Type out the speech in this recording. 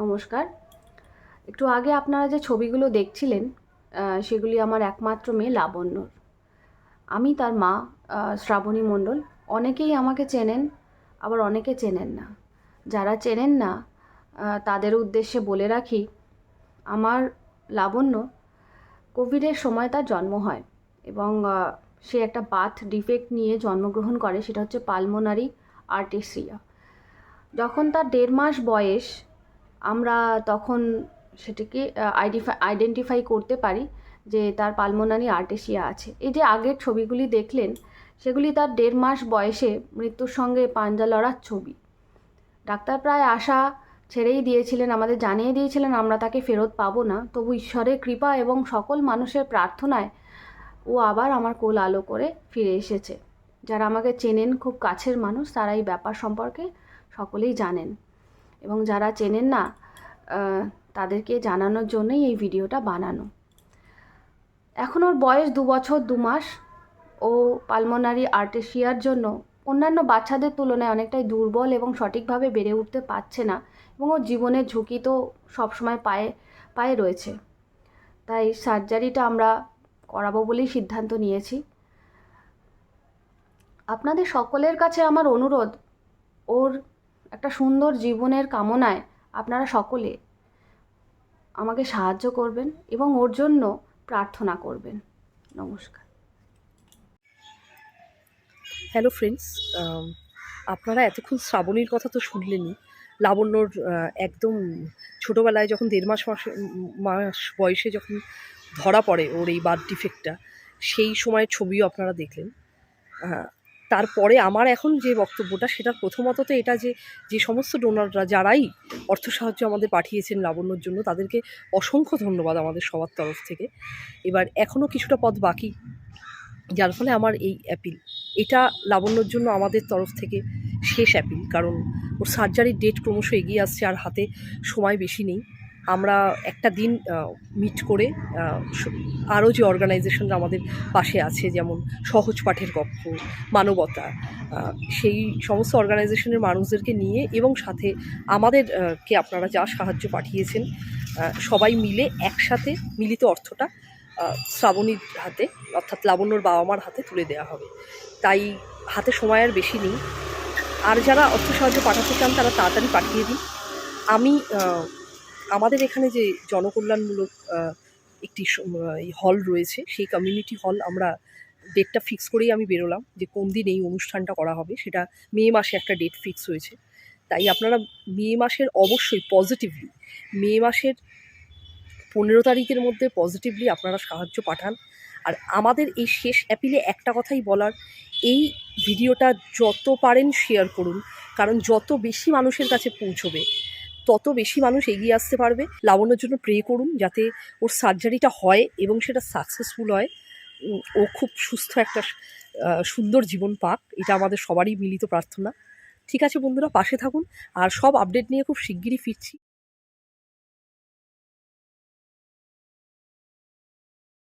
নমস্কার। একটু আগে আপনারা যে ছবিগুলো দেখছিলেন সেগুলি আমার একমাত্র মেয়ে লাবণ্যর। আমি তার মা শ্রাবণী মণ্ডল। অনেকেই আমাকে চেনেন, আবার অনেকে চেনেন না। যারা চেনেন না তাদের উদ্দেশ্যে বলে রাখি, আমার লাবণ্য কোভিডের সময় তার জন্ম হয় এবং সে একটা বার্থ ডিফেক্ট নিয়ে জন্মগ্রহণ করে, সেটা হচ্ছে পালমোনারি আর্টেরিয়া। যখন তার 1.5 মাস বয়স, আমরা তখন সেটিকে আইডেন্টিফাই করতে পারি যে তার পালমোনারি আর্টেরিয়া আছে। এই যে আগের ছবিগুলি দেখলেন, সেগুলি তার 1.5 মাস বয়সে মৃত্যুর সঙ্গে পাঞ্জা লড়ার ছবি। ডাক্তার প্রায় আশা ছেড়েই দিয়েছিলেন, আমাদের জানিয়ে দিয়েছিলেন আমরা তাকে ফেরত পাবো না। তবু ঈশ্বরের কৃপা এবং সকল মানুষের প্রার্থনায় ও আবার আমার কোল আলো করে ফিরে এসেছে। যারা আমাকে চেনেন, খুব কাছের মানুষ, তারা এই ব্যাপার সম্পর্কে সকলেই জানেন, এবং যারা চেনেন না তাদেরকে জানানোর জন্যই এই ভিডিওটা বানানো। এখন ওর বয়স 2 বছর 2 মাস। ও পালমোনারি আর্টেরিয়ার জন্য অন্যান্য বাচ্চাদের তুলনায় অনেকটাই দুর্বল এবং সঠিকভাবে বেড়ে উঠতে পারছে না, এবং ওর জীবনের ঝুঁকি তো সবসময় পায়ে পায়ে রয়েছে। তাই সার্জারিটা আমরা করাবো বলেই সিদ্ধান্ত নিয়েছি। আপনাদের সকলের কাছে আমার অনুরোধ, ওর একটা সুন্দর জীবনের কামনায় আপনারা সকলে আমাকে সাহায্য করবেন এবং ওর জন্য প্রার্থনা করবেন। নমস্কার। হ্যালো ফ্রেন্ডস, আপনারা এতক্ষণ শ্রাবণীর কথা তো শুনলেনই। লাবণ্যর একদম ছোটোবেলায় যখন 1.5 মাস বয়সে যখন ধরা পড়ে ওর এই বার্থ ডিফেক্টটা, সেই সময়ের ছবিও আপনারা দেখলেন। তারপরে আমার এখন যে বক্তব্যটা, সেটার প্রথমত তো এটা যে সমস্ত ডোনাররা, যারাই অর্থ সাহায্য আমাদের পাঠিয়েছেন লাবণ্যর জন্য, তাদেরকে অসংখ্য ধন্যবাদ আমাদের সবার তরফ থেকে। এবার এখনও কিছুটা পথ বাকি, যার ফলে আমার এই অ্যাপিল, এটা লাবণ্যর জন্য আমাদের তরফ থেকে শেষ অ্যাপিল। কারণ ওর সার্জারির ডেট ক্রমশ এগিয়ে আসছে, আর হাতে সময় বেশি নেই। আমরা একটা দিন মিট করে আরও যে অর্গানাইজেশনরা আমাদের পাশে আছে, যেমন সহজ পাঠের কক্ষ, মানবতা, সেই সমস্ত অর্গানাইজেশনের মানুষদেরকে নিয়ে, এবং সাথে আমাদের কে আপনারা যা সাহায্য পাঠিয়েছেন, সবাই মিলে একসাথে মিলিত অর্থটা শ্রাবণীর হাতে, অর্থাৎ লাবণ্যর বাবা মার হাতে তুলে দেওয়া হবে। তাই হাতে সময় আর বেশি নেই। আর যারা অর্থ সাহায্য পাঠাতে চান তারা তাড়াতাড়ি পাঠিয়ে দিন। আমি আমাদের এখানে যে জনকল্যাণমূলক একটি হল রয়েছে, সেই কমিউনিটি হল, আমরা ডেটটা ফিক্স করেই আমি বেরোলাম যে কোন দিন এই অনুষ্ঠানটা করা হবে। সেটা মে মাসে একটা ডেট ফিক্স হয়েছে। তাই আপনারা মে মাসের অবশ্যই পজিটিভলি, মে মাসের 15 তারিখের মধ্যে পজিটিভলি আপনারা সাহায্য পাঠান। আর আমাদের এই শেষ অ্যাপিলে একটা কথাই বলার, এই ভিডিওটা যত পারেন শেয়ার করুন, কারণ যত বেশি মানুষের কাছে পৌঁছবে, তত বেশি মানুষ এগিয়ে আসতে পারবে। লাবণ্যর জন্য প্রে করুন যাতে ওর সার্জারিটা হয় এবং সেটা সাকসেসফুল হয়, ও খুব সুস্থ একটা সুন্দর জীবন পাক। এটা আমাদের সবারই মিলিত প্রার্থনা। ঠিক আছে বন্ধুরা, পাশে থাকুন, আর সব আপডেট নিয়ে খুব শিগগিরই ফিরছি।